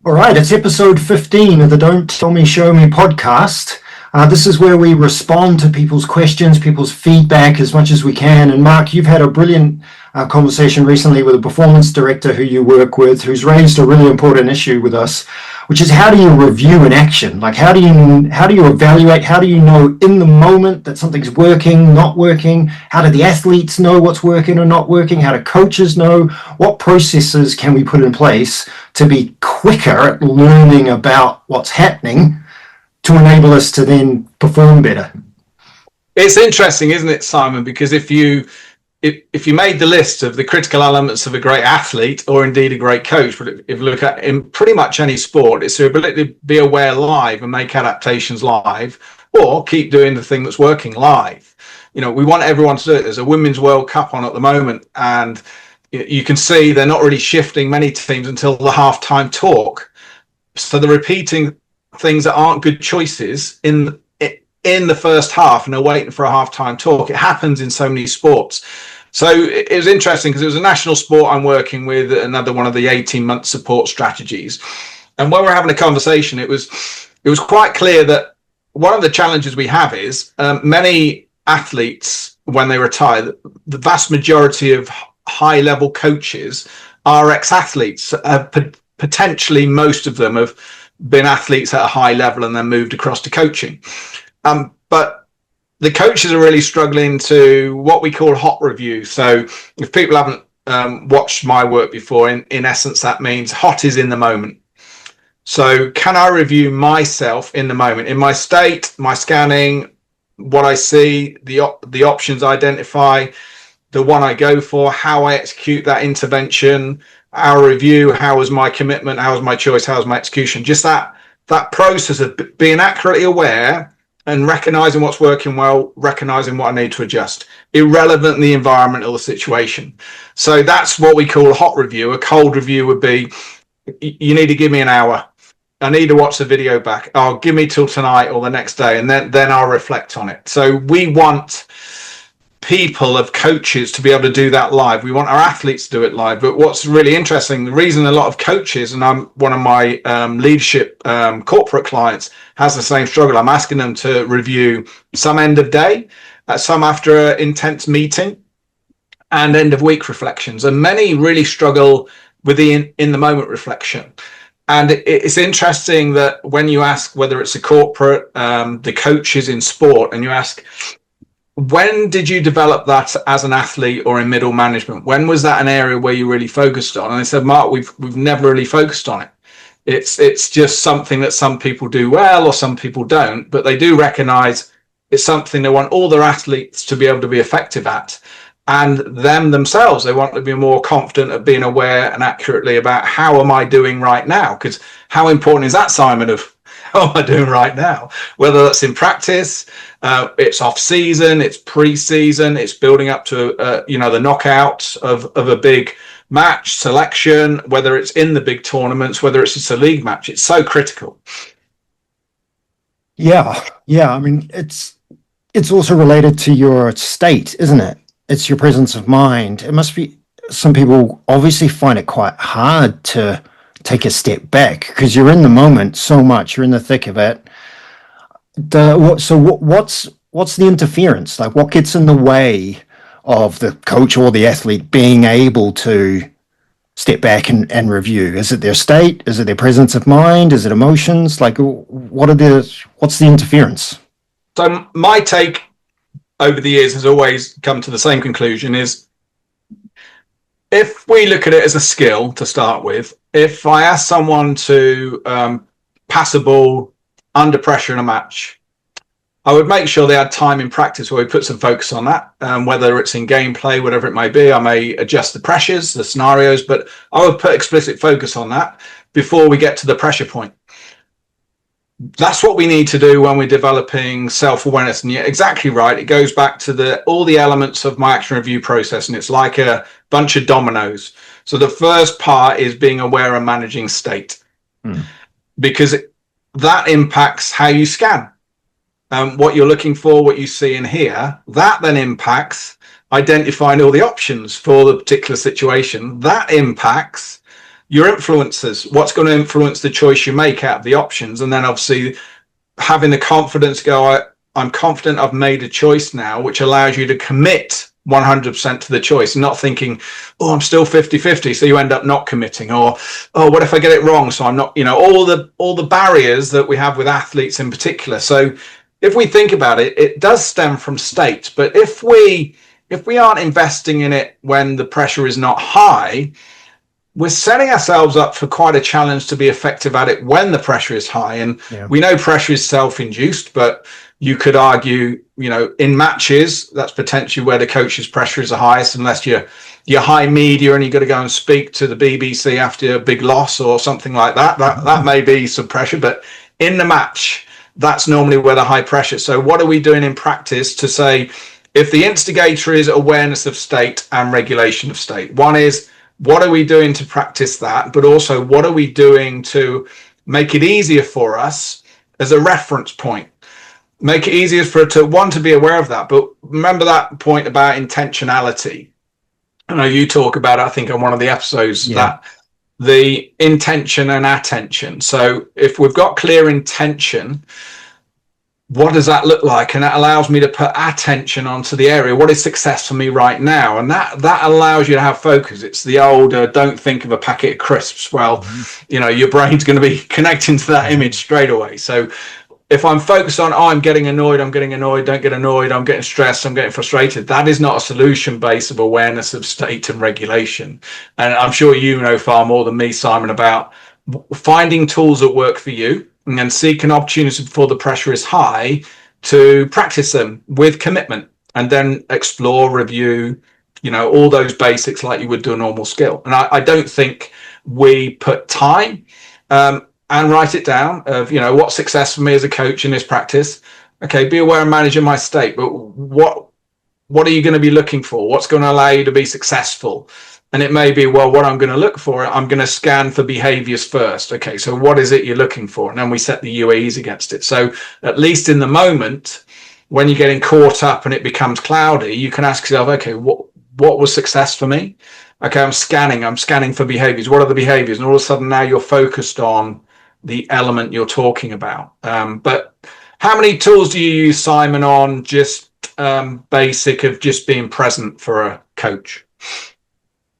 All right, it's episode 15 of the Don't Tell Me, Show Me podcast. This is where we respond to people's questions, people's feedback as much as we can. And Mark, you've had a brilliant conversation recently with a performance director who you work with, who's raised a really important issue with us, which is how do you review an action? Like how do you evaluate? How do you know in the moment that something's working, not working? How do the athletes know what's working or not working? How do coaches know? What processes can we put in place to be quicker at learning about what's happening to enable us to then perform better? It's interesting, isn't it, Simon? Because if you made the list of the critical elements of a great athlete or indeed a great coach, but if you look at in pretty much any sport, it's their ability to be aware live and make adaptations live, or keep doing the thing that's working live. You know, we want everyone to do it. There's a Women's World Cup on at the moment, and you can see they're not really shifting many teams until the halftime talk. So they're repeating things that aren't good choices in the first half, and they're waiting for a halftime talk. It happens in so many sports. So it was interesting because it was a national sport I'm working with, another one of the 18-month support strategies. And when we're having a conversation, it was quite clear that one of the challenges we have is many athletes, when they retire, the vast majority of high-level coaches are ex-athletes. Potentially most of them have been athletes at a high level and then moved across to coaching. But the coaches are really struggling to what we call hot review. So if people haven't watched my work before, in essence, that means hot is in the moment. So can I review myself in the moment, in my state, my scanning, what I see, the options I identify, the one I go for, how I execute that intervention, our review, how was my commitment, how was my choice, how was my execution, just that process of being accurately aware and recognizing what's working well, recognizing what I need to adjust, irrelevant the environment or the situation. So that's what we call a hot review. A cold review would be, you need to give me an hour. I need to watch the video back. Oh, give me till tonight or the next day, and then I'll reflect on it. So we want people of coaches to be able to do that live. We want our athletes to do it live. But what's really interesting, the reason a lot of coaches, and I'm one of my leadership corporate clients, has the same struggle. I'm asking them to review some end of day, some after an intense meeting, and end of week reflections. And many really struggle with the in the moment reflection. And it's interesting that when you ask whether it's a corporate, the coaches in sport, and you ask, when did you develop that as an athlete or in middle management? When was that an area where you really focused on? And they said, Mark, we've never really focused on it. It's just something that some people do well or some people don't, but they do recognize it's something they want all their athletes to be able to be effective at. And them themselves, they want to be more confident at being aware and accurately about how am I doing right now? Because how important is that, Simon, of how am I doing right now? Whether that's in practice, it's off season, it's pre-season, it's building up to the knockout of a big match selection, whether it's in the big tournaments, whether it's just a league match. It's so critical. Yeah. I mean, it's also related to your state, isn't it? It's your presence of mind. It must be, some people obviously find it quite hard to take a step back because you're in the moment so much, you're in the thick of it. What's the interference? Like, what gets in the way of the coach or the athlete being able to step back and review? Is it their state? Is it their presence of mind? Is it emotions? Like, what's the interference? So my take over the years has always come to the same conclusion: is if we look at it as a skill to start with, if I ask someone to pass a ball under pressure in a match, I would make sure they had time in practice where we put some focus on that, whether it's in gameplay, whatever it may be. I may adjust the pressures, the scenarios, but I would put explicit focus on that before we get to the pressure point. That's what we need to do when we're developing self-awareness. And you're exactly right. It goes back to all the elements of my action review process, and it's like a bunch of dominoes. So the first part is being aware and managing state, because that impacts how you scan, what you're looking for, what you see and hear. That then impacts identifying all the options for the particular situation. That impacts your influences, what's going to influence the choice you make out of the options. And then obviously having the confidence to go, I'm confident I've made a choice now, which allows you to commit 100% to the choice, and not thinking, oh, I'm still 50-50. So you end up not committing, or, oh, what if I get it wrong? So I'm not, all the barriers that we have with athletes in particular. So if we think about it, it does stem from state. But if we aren't investing in it when the pressure is not high, we're setting ourselves up for quite a challenge to be effective at it when the pressure is high. And we know pressure is self-induced, but you could argue, in matches, that's potentially where the coach's pressure is the highest, unless you're high media and you've got to go and speak to the BBC after a big loss or something like that. That may be some pressure, but in the match, that's normally where the high pressure. So what are we doing in practice to say, if the instigator is awareness of state and regulation of state? One is, what are we doing to practice that? But also, what are we doing to make it easier for us as a reference point? Make it easier for it to be aware of that. But remember that point about intentionality. I know you talk about it, I think, on one of the episodes, that the intention and attention. So if we've got clear intention, what does that look like? And that allows me to put attention onto the area. What is success for me right now? And that allows you to have focus. It's the old, don't think of a packet of crisps. Well, your brain's going to be connecting to that image straight away. So if I'm focused on, I'm getting annoyed, don't get annoyed, I'm getting stressed, I'm getting frustrated, that is not a solution base of awareness of state and regulation. And I'm sure you know far more than me, Simon, about finding tools that work for you, and then seek an opportunity before the pressure is high to practice them with commitment, and then explore, review, all those basics like you would do a normal skill. And I don't think we put time and write it down of, what's success for me as a coach in this practice. Okay, be aware and managing my state, but what are you going to be looking for? What's going to allow you to be successful? And it may be, well, what I'm going to look for, I'm going to scan for behaviors first. Okay, so what is it you're looking for? And then we set the UAEs against it. So at least in the moment, when you're getting caught up and it becomes cloudy, you can ask yourself, okay, what was success for me? Okay, I'm scanning for behaviors. What are the behaviors? And all of a sudden now you're focused on the element you're talking about. But how many tools do you use, Simon, on just basic of just being present for a coach?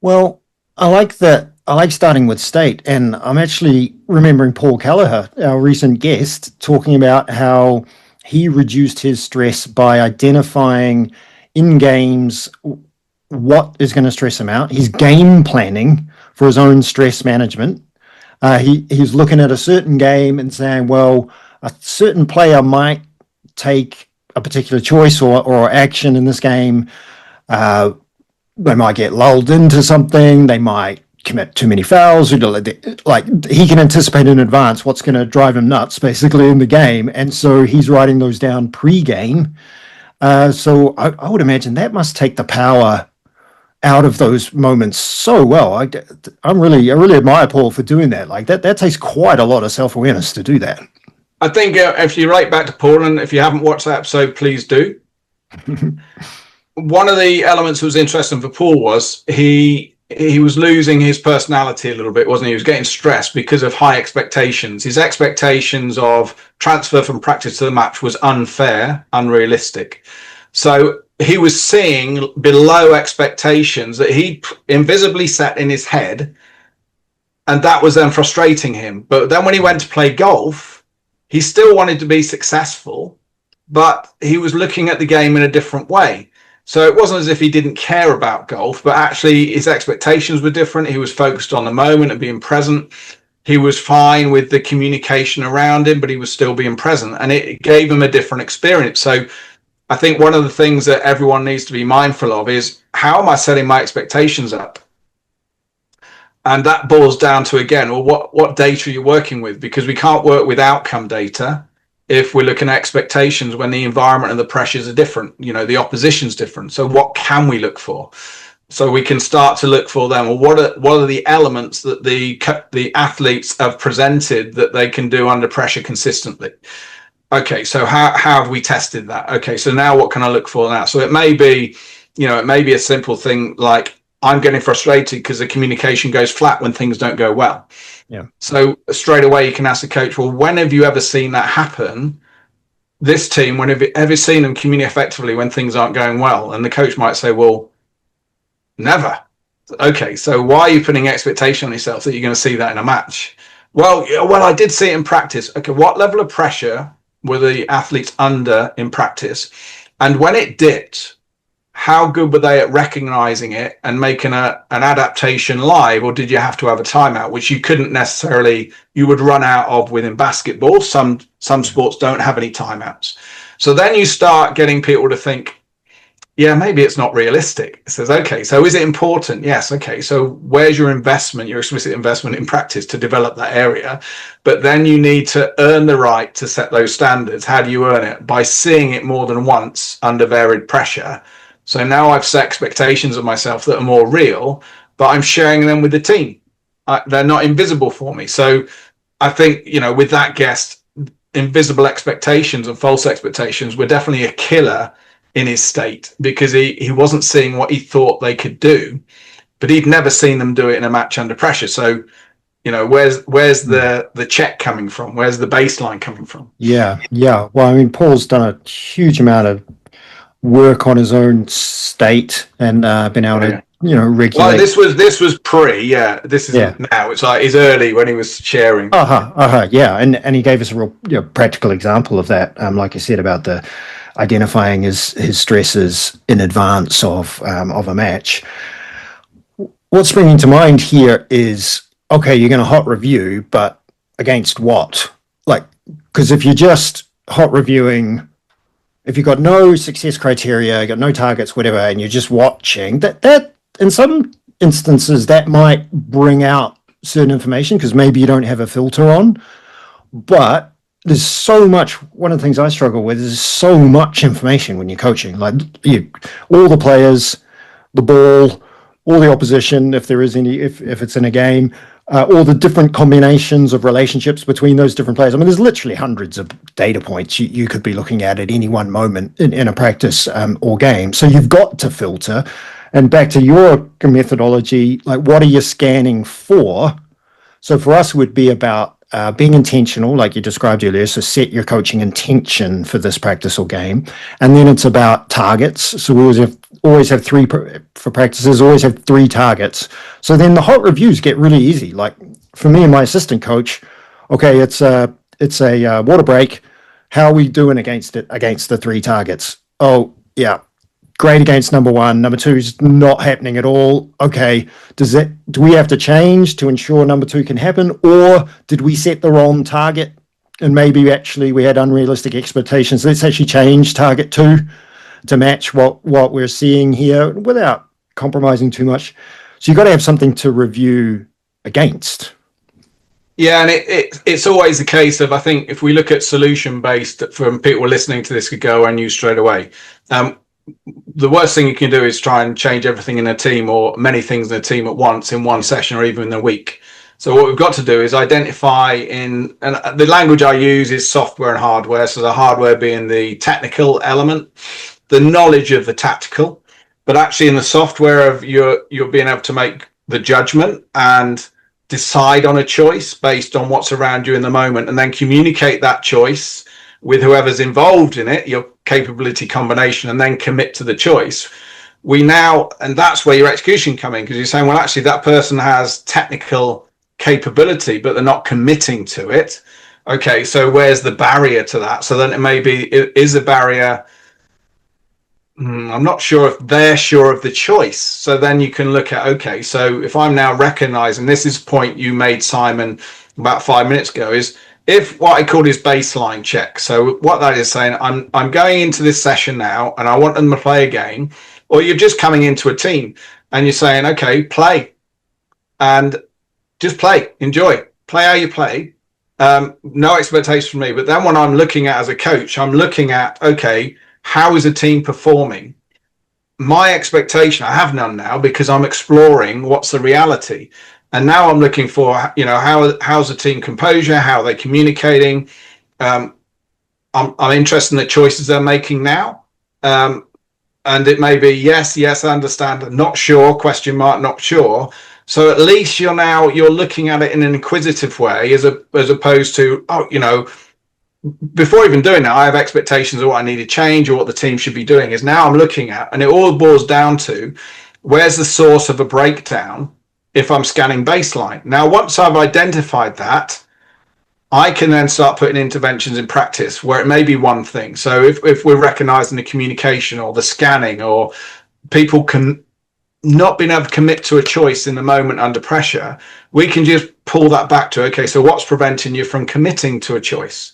Well, I like that. I like starting with state, and I'm actually remembering Paul Kelleher, our recent guest, talking about how he reduced his stress by identifying in games what is going to stress him out. He's game planning for his own stress management. He's looking at a certain game and saying, well, a certain player might take a particular choice or action in this game. They might get lulled into something. They might commit too many fouls. Like, he can anticipate in advance what's going to drive him nuts, basically, in the game. And so he's writing those down pre-game. So I would imagine that must take the power out of those moments so well. I really admire Paul for doing that. Like that takes quite a lot of self-awareness to do that. I think if you write back to Paul, and if you haven't watched that episode, please do. One of the elements that was interesting for Paul was he was losing his personality a little bit, wasn't he? He was getting stressed because of high expectations. His expectations of transfer from practice to the match was unfair, unrealistic. So he was seeing below expectations that he invisibly set in his head, and that was then frustrating him. But then when he went to play golf, he still wanted to be successful, but he was looking at the game in a different way. So it wasn't as if he didn't care about golf, but actually his expectations were different. He was focused on the moment and being present. He was fine with the communication around him, but he was still being present, and it gave him a different experience. So I think one of the things that everyone needs to be mindful of is, how am I setting my expectations up? And that boils down to, again, well, what data are you working with? Because we can't work with outcome data if we're looking at expectations when the environment and the pressures are different, the opposition's different. So what can we look for? So we can start to look for them. Well, what are the elements that the athletes have presented that they can do under pressure consistently? Okay, so how have we tested that? Okay, so now what can I look for now? So it may be a simple thing like I'm getting frustrated because the communication goes flat when things don't go well. Yeah. So straight away you can ask the coach, well, when have you ever seen that happen? This team, when have you ever seen them communicate effectively when things aren't going well? And the coach might say, well, never. Okay, so why are you putting expectation on yourself that you're going to see that in a match? Well, I did see it in practice. Okay, what level of pressure were the athletes under in practice? And when it dipped, how good were they at recognizing it and making an adaptation live, or did you have to have a timeout, which you couldn't necessarily, you would run out of within basketball. Some sports don't have any timeouts. So then you start getting people to think, yeah, maybe it's not realistic. It says, okay, so is it important? Yes. Okay, so where's your investment, your explicit investment in practice to develop that area? But then you need to earn the right to set those standards. How do you earn it? By seeing it more than once under varied pressure. So now I've set expectations of myself that are more real, but I'm sharing them with the team. They're not invisible for me. So I think, with that guest, invisible expectations and false expectations were definitely a killer in his state, because he wasn't seeing what he thought they could do, but he'd never seen them do it in a match under pressure. So, where's the check coming from? Where's the baseline coming from? Yeah. Well, I mean, Paul's done a huge amount of work on his own state and been able to, regulate. Well, this was this is now. It's like he's early when he was sharing. Yeah, and he gave us a real practical example of that. Like I said, about the identifying his stresses in advance of a match. What's springing to mind here is, okay, you're going to hot review, but against what? Like, because if you're just hot reviewing, if you've got no success criteria, you've got no targets, whatever, and you're just watching, that in some instances that might bring out certain information because maybe you don't have a filter on. But there's so much, one of the things I struggle with is so much information when you're coaching, like all the players, the ball, all the opposition, if there is any, if it's in a game, all the different combinations of relationships between those different players. I mean, there's literally hundreds of data points you could be looking at any one moment in a practice or game. So you've got to filter. And back to your methodology, like what are you scanning for? So for us, it would be about being intentional, like you described earlier. So set your coaching intention for this practice or game. And then it's about targets. So we always have three for practices, always have 3 targets. So then the hot reviews get really easy. Like for me and my assistant coach, okay, it's a water break. How are we doing against the 3 targets? Oh, yeah. Great against number 1. Number 2 is not happening at all. Okay, do we have to change to ensure number 2 can happen, or did we set the wrong target and maybe actually we had unrealistic expectations? Let's actually change target 2 to match what we're seeing here without compromising too much. So you've got to have something to review against. Yeah, and it's always the case of, I think if we look at solution based, from people listening to this could go and use straight away. The worst thing you can do is try and change everything in a team or many things in a team at once in one session or even in a week. So what we've got to do is identify and the language I use is software and hardware. So the hardware being the technical element, the knowledge of the tactical, but actually in the software of you're being able to make the judgment and decide on a choice based on what's around you in the moment, and then communicate that choice with whoever's involved in it, your capability combination, and then commit to the choice. And that's where your execution come in, because you're saying, well, actually that person has technical capability, but they're not committing to it. Okay, so where's the barrier to that? So then it is a barrier. I'm not sure if they're sure of the choice. So then you can look at, okay, so if I'm now recognizing, this is a point you made, Simon, about 5 minutes ago, is if what I call is baseline check. So what that is saying, I'm going into this session now and I want them to play a game, or you're just coming into a team and you're saying, okay, play and just play, enjoy, play how you play. No expectation from me. But then when I'm looking at as a coach, I'm looking at, okay, how is a team performing? My expectation, I have none now because I'm exploring what's the reality. And now I'm looking for, how's the team composure? How are they communicating? I'm interested in the choices they're making now. And and it may be yes, I understand, not sure, question mark, not sure. So at least you're looking at it in an inquisitive way, as opposed to, before even doing that, I have expectations of what I need to change or what the team should be doing. Is now I'm looking at, and it all boils down to, where's the source of a breakdown if I'm scanning baseline. Now, once I've identified that, I can then start putting interventions in practice where it may be one thing. So if we're recognizing the communication or the scanning, or people can not being able to commit to a choice in the moment under pressure, we can just pull that back to, okay, so what's preventing you from committing to a choice?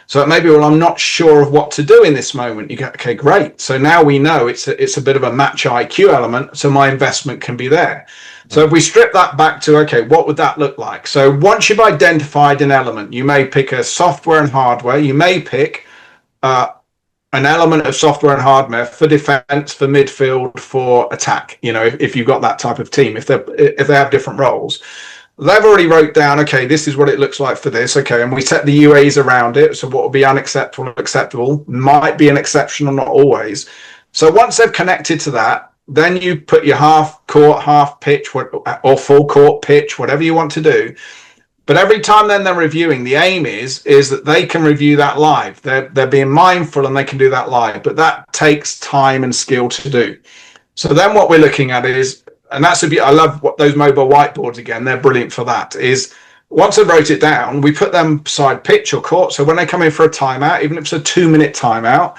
So it may be, well, I'm not sure of what to do in this moment. You go, okay, great. So now we know it's a bit of a match IQ element, so my investment can be there. So if we strip that back to, okay, what would that look like? So once you've identified an element, you may pick a software and hardware. You may pick an element of software and hardware for defense, for midfield, for attack. If you've got that type of team, if they have different roles. They've already wrote down, okay, this is what it looks like for this. Okay, and we set the UAs around it. So what would be unacceptable, acceptable, might be an exception, not always. So once they've connected to that, then you put your half court, half pitch, or full court pitch, whatever you want to do. But every time then they're reviewing, the aim is that they can review that live. They're being mindful and they can do that live. But that takes time and skill to do. So then what we're looking at is, and that's I love those mobile whiteboards again. They're brilliant for that. Is once I wrote it down, we put them beside pitch or court. So when they come in for a timeout, even if it's a 2-minute timeout,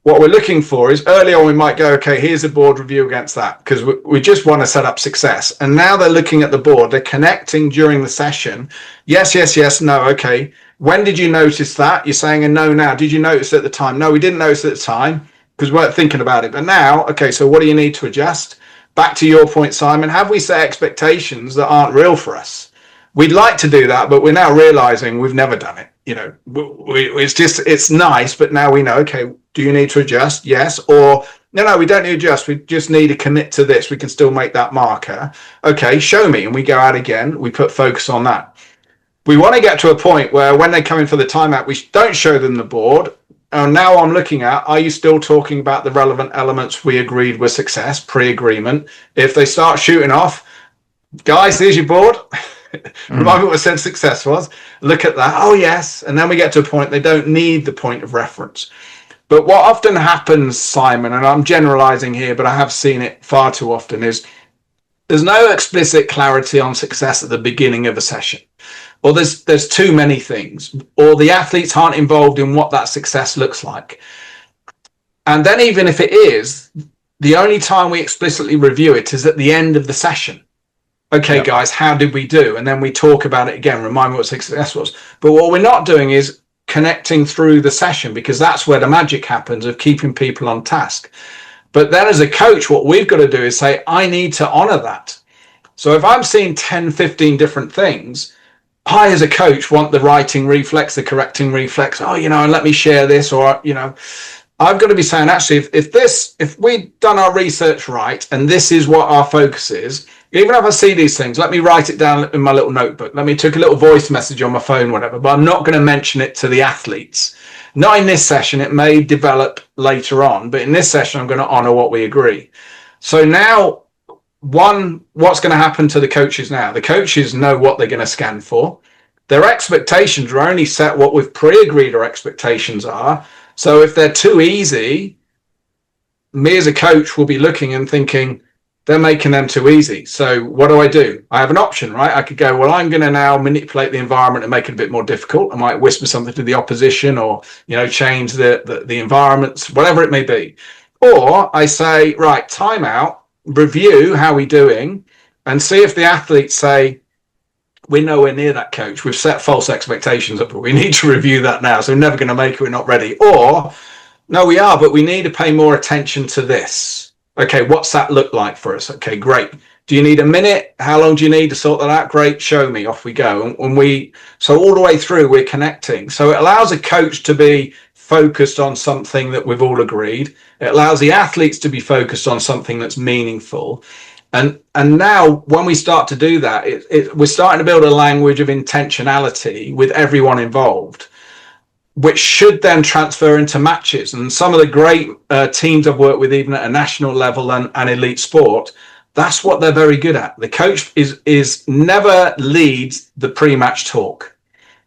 what we're looking for is early on we might go, okay, here's a board review against that, because we just want to set up success. And now they're looking at the board. They're connecting during the session. Yes, no, okay. When did you notice that? You're saying a no now. Did you notice it at the time? No, we didn't notice it at the time because we weren't thinking about it. But now, okay, so what do you need to adjust? Back to your point, Simon, have we set expectations that aren't real for us? We'd like to do that, but we're now realizing we've never done it. It's nice, but now we know, okay, do you need to adjust? Yes. Or no, we don't need to adjust. We just need to commit to this. We can still make that marker. Okay, show me. And we go out again. We put focus on that. We want to get to a point where when they come in for the timeout, we don't show them the board. And now I'm looking at, are you still talking about the relevant elements we agreed were success, pre-agreement? If they start shooting off, guys, here's your board. Remind me what said success was. Look at that. Oh, yes. And then we get to a point they don't need the point of reference. But what often happens, Simon, and I'm generalizing here, but I have seen it far too often, is there's no explicit clarity on success at the beginning of a session. Or there's too many things, or the athletes aren't involved in what that success looks like. And then even if it is, the only time we explicitly review it is at the end of the session. Okay, yep. Guys, how did we do? And then we talk about it again, remind me what success was. But what we're not doing is connecting through the session, because that's where the magic happens of keeping people on task. But then as a coach, what we've got to do is say, I need to honor that. So if I'm seeing 10, 15 different things, I, as a coach, want the writing reflex, the correcting reflex. Oh, and let me share this, or, I've got to be saying, actually, if we've done our research right, and this is what our focus is, even if I see these things, let me write it down in my little notebook. Let me take a little voice message on my phone, whatever, but I'm not going to mention it to the athletes. Not in this session. It may develop later on, but in this session, I'm going to honor what we agree. So now, what's going to happen to the coaches now? The coaches know what they're going to scan for. Their expectations are only set what we've pre-agreed our expectations are. So if they're too easy, me as a coach will be looking and thinking, they're making them too easy. So what do? I have an option, right? I could go, well, I'm going to now manipulate the environment and make it a bit more difficult. I might whisper something to the opposition, or, change the environments, whatever it may be. Or I say, right, timeout, review how we're doing, and see if the athletes say, we're nowhere near that, coach. We've set false expectations up, but we need to review that now. So we're never going to make it. We're not ready. Or, no, we are, but we need to pay more attention to this. Okay, what's that look like for us? Okay, great. Do you need a minute? How long do you need to sort that out? Great, show me. Off we go. So all the way through, we're connecting. So it allows a coach to be focused on something that we've all agreed. It allows the athletes to be focused on something that's meaningful. And now when we start to do that, we're starting to build a language of intentionality with everyone involved. which should then transfer into matches. And some of the great teams I've worked with, even at a national level and elite sport, that's what they're very good at. The coach is never leads the pre-match talk.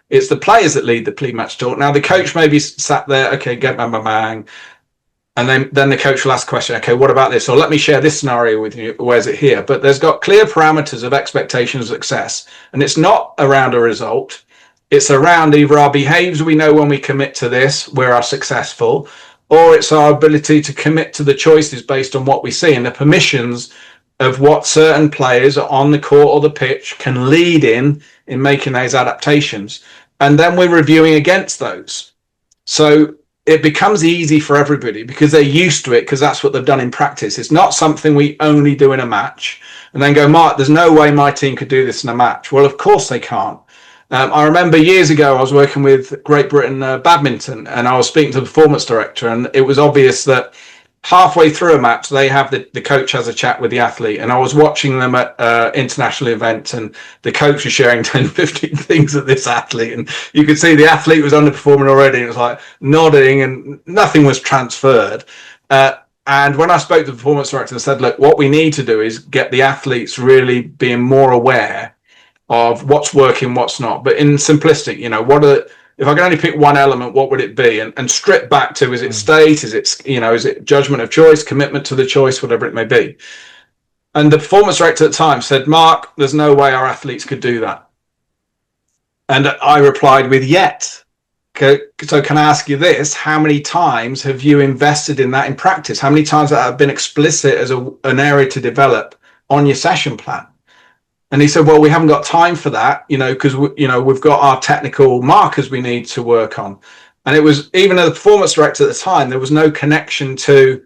It's the players that lead the pre-match talk. Now, the coach may be sat there, okay, get bang, bang, bang. And then the coach will ask a question, okay, what about this? Or let me share this scenario with you. Where's it here? But there's got clear parameters of expectation of success. And it's not around a result. It's around either our behaviors we know when we commit to this, we are successful, or it's our ability to commit to the choices based on what we see and the permissions of what certain players on the court or the pitch can lead in making those adaptations. And then we're reviewing against those. So it becomes easy for everybody because they're used to it, because that's what they've done in practice. It's not something we only do in a match and then go, Mark, there's no way my team could do this in a match. Well, of course they can't. I remember years ago, I was working with Great Britain badminton, and I was speaking to the performance director, and it was obvious that halfway through a match, they have the coach has a chat with the athlete, and I was watching them at international events, and the coach was sharing 10, 15 things at this athlete, and you could see the athlete was underperforming already. It was like nodding, and nothing was transferred. And when I spoke to the performance director and said, look, what we need to do is get the athletes really being more aware of what's working, what's not. But in simplistic, if I can only pick one element, what would it be? And strip back to, is it state? Is it judgment of choice, commitment to the choice, whatever it may be? And the performance director at the time said, Mark, there's no way our athletes could do that. And I replied with, yet. Okay, so can I ask you this? How many times have you invested in that in practice? How many times have been explicit as an area to develop on your session plan? And he said, well, we haven't got time for that, because, we've got our technical markers we need to work on. And it was, even as a performance director at the time, there was no connection to,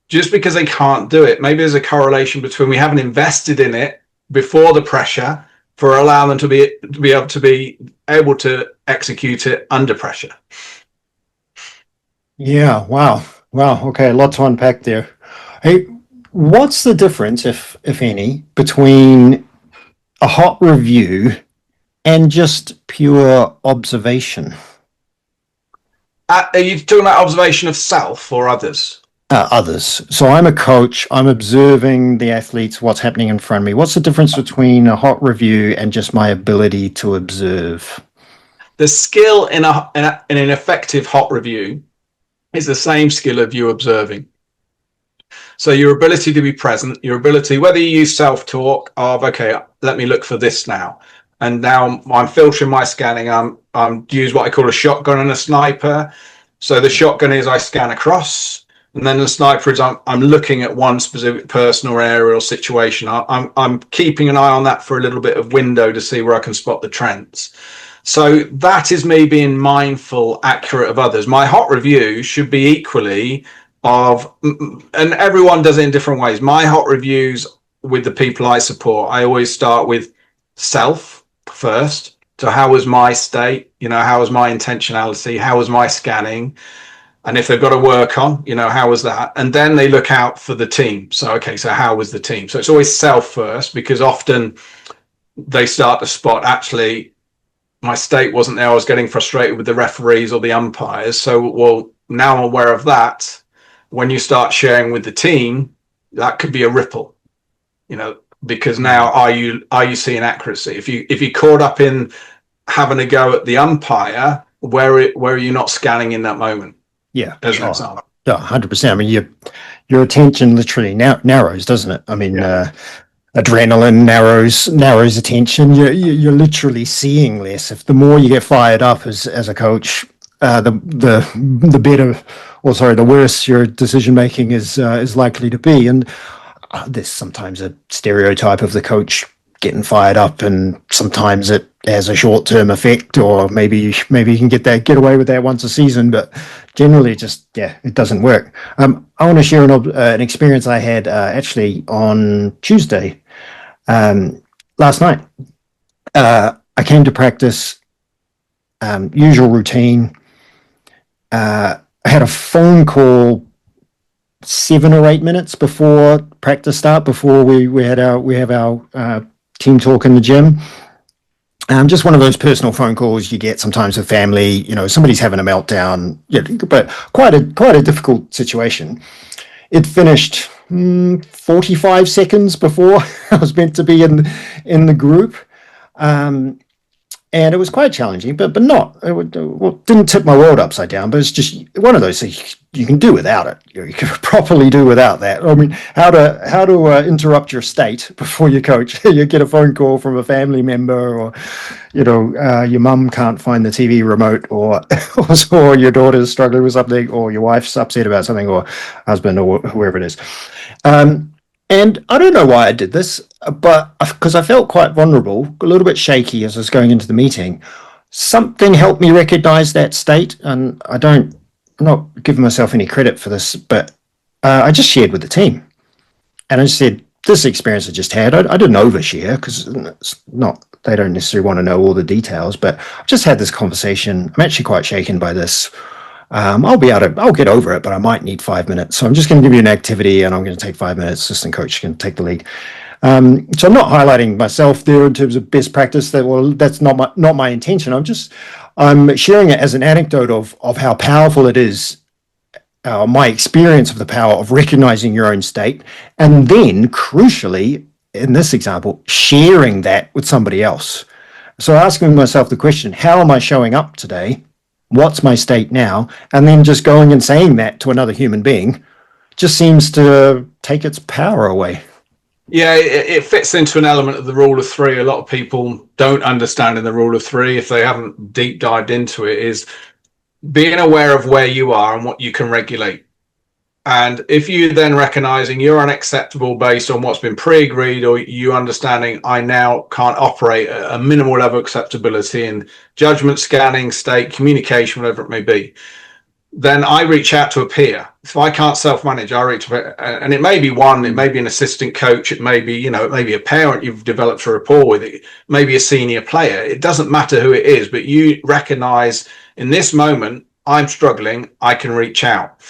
just because they can't do it. Maybe there's a correlation between we haven't invested in it before the pressure for allowing them to be able to execute it under pressure. Yeah. Wow. Okay. A lot to unpack there. Hey, what's the difference, if any, between a hot review and just pure observation? Are you talking about observation of self or others? Others. So I'm a coach. I'm observing the athletes, what's happening in front of me. What's the difference between a hot review and just my ability to observe? The skill in an effective hot review is the same skill of you observing. So your ability to be present, your ability, whether you use self-talk of, okay, let me look for this now. And now I'm filtering my scanning. I'm use what I call a shotgun and a sniper. So the shotgun is I scan across, and then the sniper is I'm looking at one specific person or area or situation. I'm keeping an eye on that for a little bit of window to see where I can spot the trends. So that is me being mindful, accurate of others. My hot review should be equally and everyone does it in different ways. My hot reviews with the people I support, I always start with self first. So how was my state? How was my intentionality? How was my scanning? And if they've got to work on, how was that? And then they look out for the team. So, okay, so how was the team? So it's always self first, because often they start to spot, actually, my state wasn't there. I was getting frustrated with the referees or the umpires. So, well, now I'm aware of that. When you start sharing with the team, that could be a ripple, because now are you seeing accuracy? If you're caught up in having a go at the umpire, where are you not scanning in that moment? Yeah, as an example. 100%. I mean, your attention literally narrows, doesn't it? I mean, adrenaline narrows attention. You're literally seeing less. If the more you get fired up as a coach, the better, or sorry, the worse your decision making is likely to be. And there's sometimes a stereotype of the coach getting fired up, and sometimes it has a short-term effect, or maybe you can get away with that once a season, but generally it doesn't work. I want to share an experience I had actually on Tuesday, last night. I came to practice, usual routine. I had a phone call 7 or 8 minutes before practice start, before we have our team talk in the gym. Just one of those personal phone calls you get sometimes with family. Somebody's having a meltdown, but quite a difficult situation. It finished 45 seconds before I was meant to be in the group. And it was quite challenging, but not. Didn't tip my world upside down, but it's just one of those things you can do without it. You can properly do without that. I mean, how to interrupt your state before you coach? You get a phone call from a family member, or your mum can't find the TV remote, or or your daughter's struggling with something, or your wife's upset about something, or husband, or whoever it is. And I don't know why I did this, but because I felt quite vulnerable, a little bit shaky as I was going into the meeting, something helped me recognize that state. And I'm not giving myself any credit for this, but I just shared with the team. And I just said, this experience I just had, I didn't overshare because they don't necessarily want to know all the details, but I've just had this conversation. I'm actually quite shaken by this. I'll get over it, but I might need 5 minutes. So I'm just going to give you an activity and I'm going to take 5 minutes. Assistant coach can take the lead. So I'm not highlighting myself there in terms of best practice. That's not my intention. I'm sharing it as an anecdote of how powerful it is. My experience of the power of recognizing your own state, and then crucially, in this example, sharing that with somebody else. So asking myself the question, how am I showing up today? What's my state now? And then just going and saying that to another human being just seems to take its power away. Yeah, it fits into an element of the rule of three. A lot of people don't understand in the rule of three, if they haven't deep dived into it, is being aware of where you are and what you can regulate. And if you then recognizing you're unacceptable based on what's been pre-agreed, or you understanding I now can't operate at a minimal level of acceptability in judgment, scanning, state, communication, whatever it may be, then I reach out to a peer. If I can't self-manage, I reach out, and it may be it may be an assistant coach, it may be, it may be a parent you've developed a rapport with, it may be a senior player. It doesn't matter who it is, but you recognize in this moment, I'm struggling, I can reach out.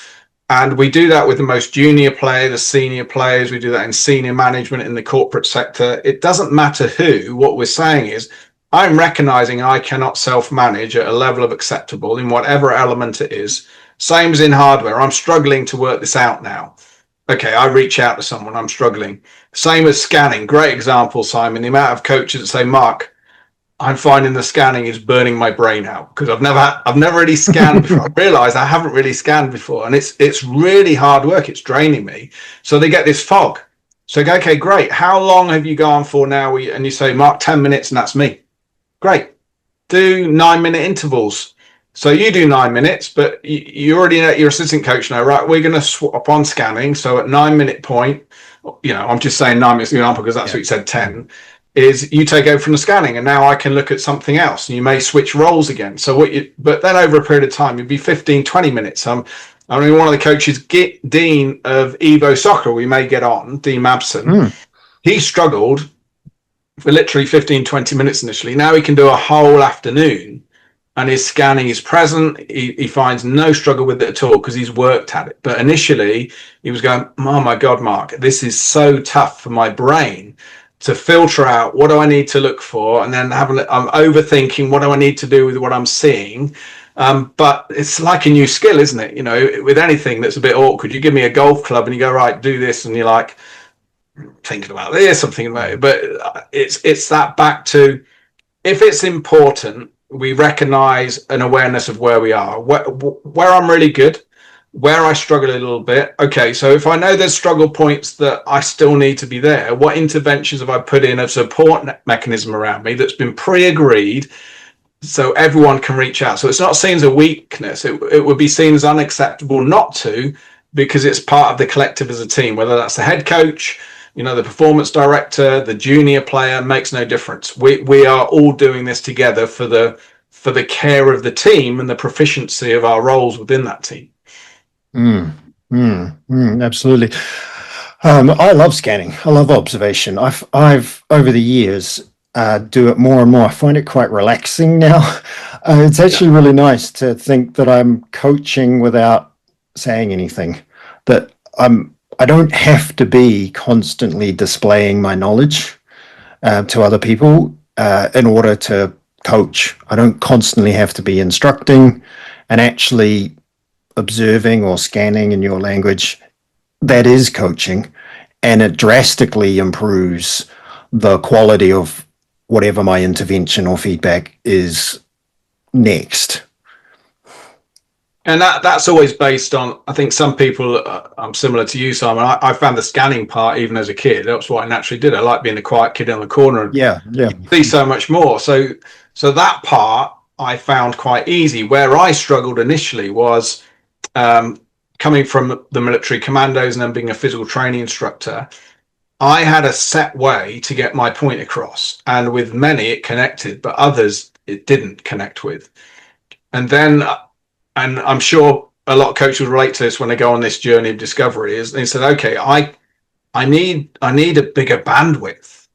And we do that with the most junior player, the senior players. We do that in senior management in the corporate sector. It doesn't matter who. What we're saying is, I'm recognizing I cannot self-manage at a level of acceptable in whatever element it is. Same as in hardware. I'm struggling to work this out now. Okay, I reach out to someone. I'm struggling. Same as scanning. Great example, Simon. The amount of coaches that say, Mark, I'm finding the scanning is burning my brain out because I've never really scanned before. I realize I haven't really scanned before, and it's really hard work. It's draining me. So they get this fog. So I go, okay, great. How long have you gone for now? And you say, Mark, 10 minutes, and that's me. Great. Do 9-minute intervals. So you do 9 minutes, but you already know your assistant coach now, right? We're going to swap on scanning. So at 9-minute point, I'm just saying 9 minutes example because that's what you said 10. Is you take over from the scanning, and now I can look at something else, and you may switch roles again. So but then over a period of time, it'd be 15, 20 minutes. I mean, one of the coaches, Dean of Evo Soccer, we may get on, Dean Mabson, he struggled for literally 15, 20 minutes initially. Now he can do a whole afternoon, and his scanning is present. He finds no struggle with it at all because he's worked at it. But initially, he was going, oh my God, Mark, this is so tough for my brain to filter out what do I need to look for, and then I'm overthinking what do I need to do with what I'm seeing. But it's like a new skill, isn't it? With anything that's a bit awkward, you give me a golf club and you go, right, do this, and you're like, thinking about this, I'm thinking about it. But it's that back to, if it's important, we recognize an awareness of where we are, where I'm really good, where I struggle a little bit. Okay, so if I know there's struggle points that I still need to be there, what interventions have I put in, a support mechanism around me that's been pre-agreed so everyone can reach out? So it's not seen as a weakness. It would be seen as unacceptable not to, because it's part of the collective as a team, whether that's the head coach, the performance director, the junior player, makes no difference. We are all doing this together for the care of the team and the proficiency of our roles within that team. Absolutely. I love scanning. I love observation. I've over the years do it more and more. I find it quite relaxing now. It's actually really nice to think that I'm coaching without saying anything. That I don't have to be constantly displaying my knowledge to other people. in order to coach. I don't constantly have to be instructing and actually observing or scanning in your language. That is coaching, and it drastically improves the quality of whatever my intervention or feedback is next. And that's always based on, I think some people, I'm similar to you, Simon. I found the scanning part, even as a kid, that's what I naturally did. I like being the quiet kid in the corner and see so much more. So that part I found quite easy. Where I struggled initially was coming from the military commandos and then being a physical training instructor. I had a set way to get my point across, and with many it connected, but others it didn't connect with. And then, and I'm sure a lot of coaches relate to this when they go on this journey of discovery, is they said, okay, I need a bigger bandwidth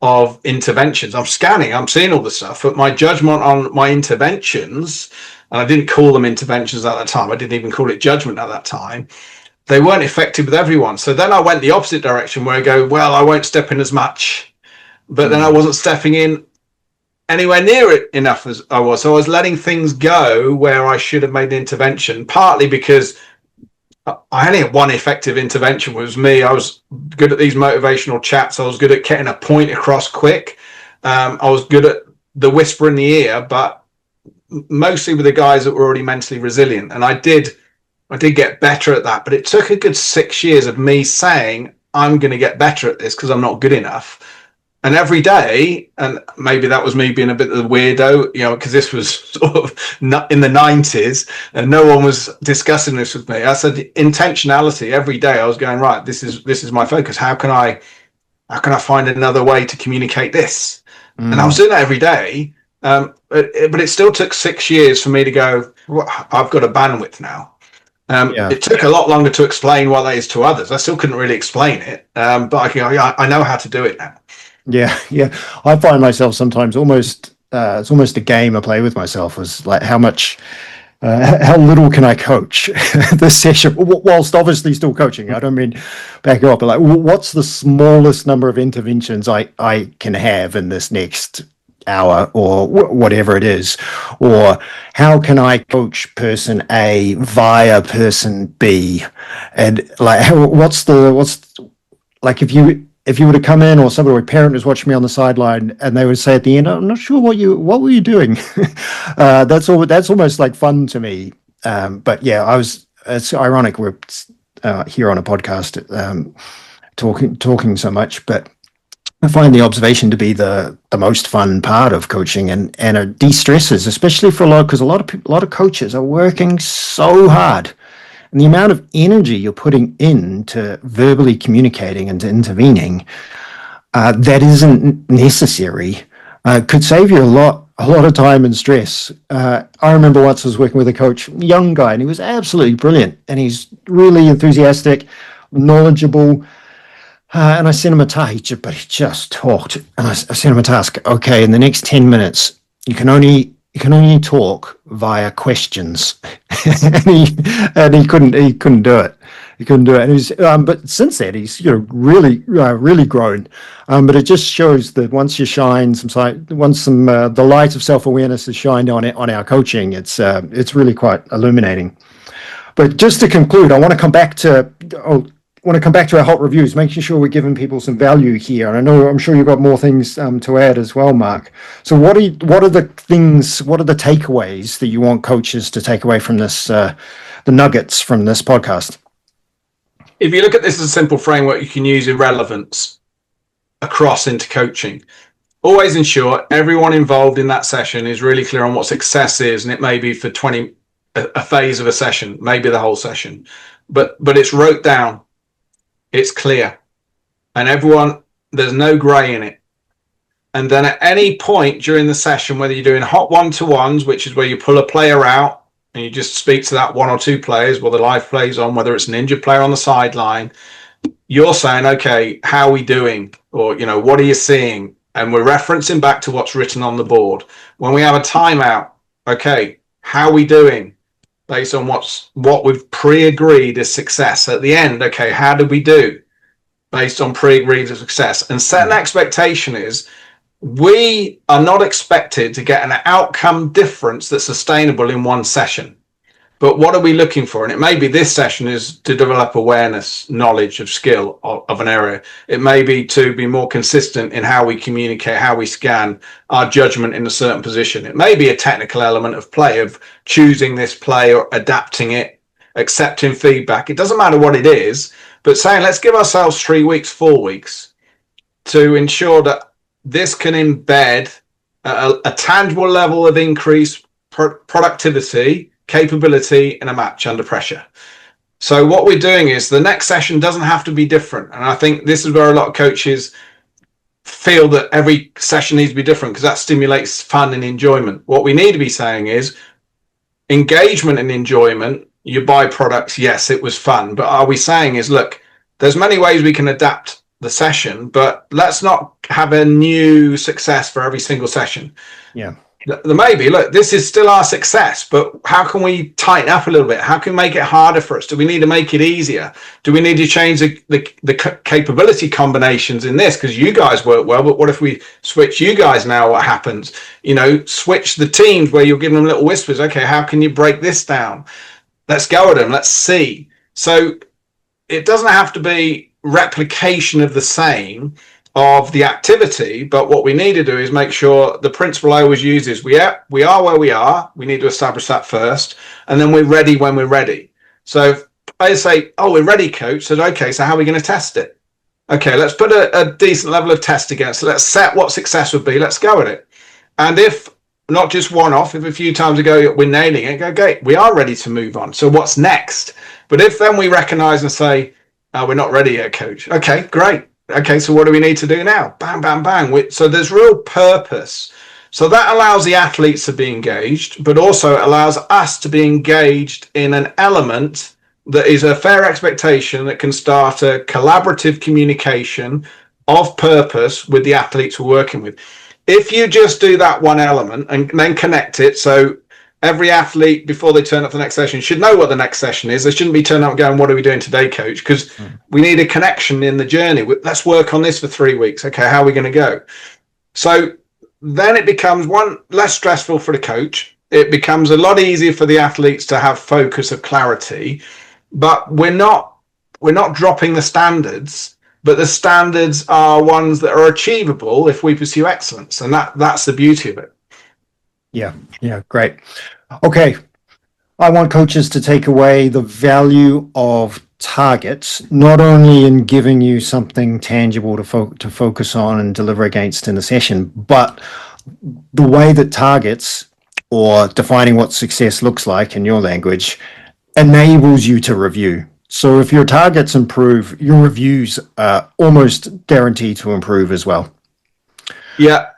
of interventions. I'm scanning, I'm seeing all the stuff, but my judgment on my interventions, and I didn't call them interventions at that time, I didn't even call it judgment at that time, they weren't effective with everyone. So then I went the opposite direction, where I go, well, I won't step in as much, but then I wasn't stepping in anywhere near it enough as I was. So I was letting things go where I should have made an intervention, partly because I only had one effective intervention, was me. I was good at these motivational chats. I was good at getting a point across quick. I was good at the whisper in the ear, but mostly with the guys that were already mentally resilient. And I did get better at that, but it took a good 6 years of me saying, I'm going to get better at this because I'm not good enough. And every day, and maybe that was me being a bit of a weirdo, because this was sort of in the 90s and no one was discussing this with me. I said, intentionality. Every day I was going, right, this is my focus. How can I find another way to communicate this? And I was doing that every day. But it still took 6 years for me to go, well, I've got a bandwidth now. It took a lot longer to explain what that is to others. I still couldn't really explain it, but I know how to do it now. Yeah. I find myself sometimes almost, it's almost a game I play with myself, is like how little can I coach this session, whilst obviously still coaching. I don't mean back up, but like, what's the smallest number of interventions I can have in this next hour or whatever it is, or how can I coach person A via person B, and like what's like if you were to come in, or somebody, or a parent was watching me on the sideline and they would say at the end, I'm not sure what were you doing. That's almost like fun to me. But yeah, it's ironic we're here on a podcast talking so much, but I find the observation to be the most fun part of coaching, and it de-stresses, especially for because a lot of coaches are working so hard, and the amount of energy you're putting into verbally communicating and to intervening that isn't necessary could save you a lot of time and stress. I remember once I was working with a coach, young guy, and he was absolutely brilliant, and he's really enthusiastic, knowledgeable. And I sent him a task, but he just talked. And I sent him a task. Okay, in the next 10 minutes, you can only talk via questions. and he couldn't do it. He couldn't do it. And he's, but since then, he's really grown. But it just shows that once you shine the light of self-awareness is shined on our coaching, it's really quite illuminating. But just to conclude, I want to come back to our hot reviews, making sure we're giving people some value here. And I'm sure you've got more things to add as well, Mark. So what are the takeaways that you want coaches to take away from this, the nuggets from this podcast? If you look at this as a simple framework, you can use irrelevance across into coaching. Always ensure everyone involved in that session is really clear on what success is, and it may be for a phase of a session, maybe the whole session, but it's wrote down. It's clear, and there's no gray in it. And then at any point during the session, whether you're doing hot one-to-ones, which is where you pull a player out and you just speak to that one or two players while the live play's on, whether it's an injured player on the sideline, you're saying, okay, how are we doing? Or, what are you seeing? And we're referencing back to what's written on the board. When we have a timeout, okay, how are we doing? Based on what we've pre-agreed as success. At the end, okay, how did we do? Based on pre-agreed as success. And set an expectation is, we are not expected to get an outcome difference that's sustainable in one session. But what are we looking for? And it may be this session is to develop awareness, knowledge of skill of an area. It may be to be more consistent in how we communicate, how we scan, our judgment in a certain position. It may be a technical element of play, of choosing this play or adapting it, accepting feedback. It doesn't matter what it is, but saying, let's give ourselves 3 weeks, 4 weeks to ensure that this can embed a tangible level of increased productivity, capability in a match under pressure. So what we're doing is the next session doesn't have to be different. And I think this is where a lot of coaches feel that every session needs to be different because that stimulates fun and enjoyment. What we need to be saying is engagement and enjoyment, your byproducts, yes, it was fun. But are we saying is, look, there's many ways we can adapt the session, but let's not have a new success for every single session. Yeah. There may be, look, this is still our success, but how can we tighten up a little bit? How can we make it harder for us? Do we need to make it easier? Do we need to change the capability combinations in this? Because you guys work well, but what if we switch you guys now? What happens? You know, switch the teams where you're giving them little whispers. Okay, how can you break this down? Let's go at them. Let's see. So it doesn't have to be replication of the same of the activity, but what we need to do is make sure the principle I always use is we are where we are. We need to establish that first, and then we're ready when we're ready. So if I say, oh, we're ready, coach, says, okay, so how are we going to test it? Okay, let's put a decent level of test against. So let's set what success would be. Let's go at it. And if not just one off, if a few times ago we're nailing it, go, okay, we are ready to move on. So what's next? But if then we recognize and say, oh, we're not ready yet, coach. Okay, great. Okay, so what do we need to do now? Bang, bang, bang. So there's real purpose. So that allows the athletes to be engaged, but also allows us to be engaged in an element that is a fair expectation that can start a collaborative communication of purpose with the athletes we're working with. If you just do that one element and then connect it, so every athlete, before they turn up for the next session, should know what the next session is. They shouldn't be turning up going, what are we doing today, coach? Because we need a connection in the journey. Let's work on this for 3 weeks. Okay, how are we going to go? So then it becomes one, less stressful for the coach. It becomes a lot easier for the athletes to have focus of clarity. But we're not dropping the standards, but the standards are ones that are achievable if we pursue excellence. And that's the beauty of it. Yeah, great. Okay, I want coaches to take away the value of targets, not only in giving you something tangible to focus on and deliver against in a session, but the way that targets, or defining what success looks like in your language, enables you to review. So if your targets improve, your reviews are almost guaranteed to improve as well. Yeah.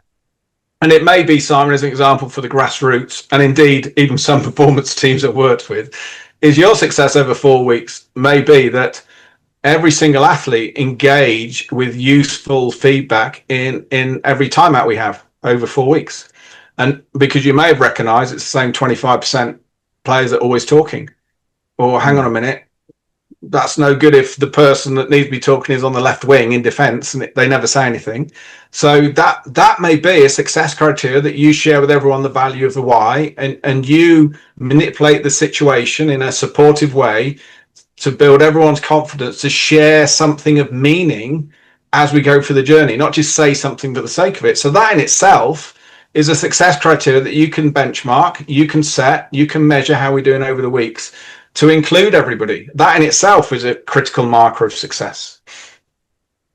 And it may be, Simon, as an example for the grassroots, and indeed even some performance teams I've worked with, is your success over 4 weeks may be that every single athlete engage with useful feedback in every timeout we have over 4 weeks. And because you may have recognized it's the same 25% players that are always talking. Or hang on a minute, that's no good if the person that needs to be talking is on the left wing in defense and they never say anything. So that may be a success criteria that you share with everyone, the value of the why, and you manipulate the situation in a supportive way to build everyone's confidence to share something of meaning as we go through the journey, not just say something for the sake of it. So that in itself is a success criteria that you can benchmark, you can set, you can measure how we're doing over the weeks to include everybody. That in itself is a critical marker of success.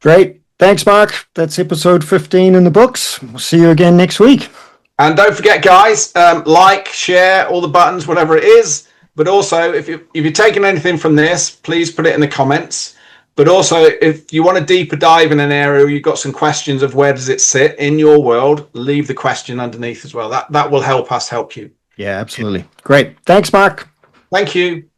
Great. Thanks, Mark. That's episode 15 in the books. We'll see you again next week. And don't forget, guys, like, share, all the buttons, whatever it is. But also, if you're taking anything from this, please put it in the comments. But also, if you want a deeper dive in an area, or you've got some questions of where does it sit in your world, leave the question underneath as well. That will help us help you. Yeah, absolutely. Great. Thanks, Mark. Thank you.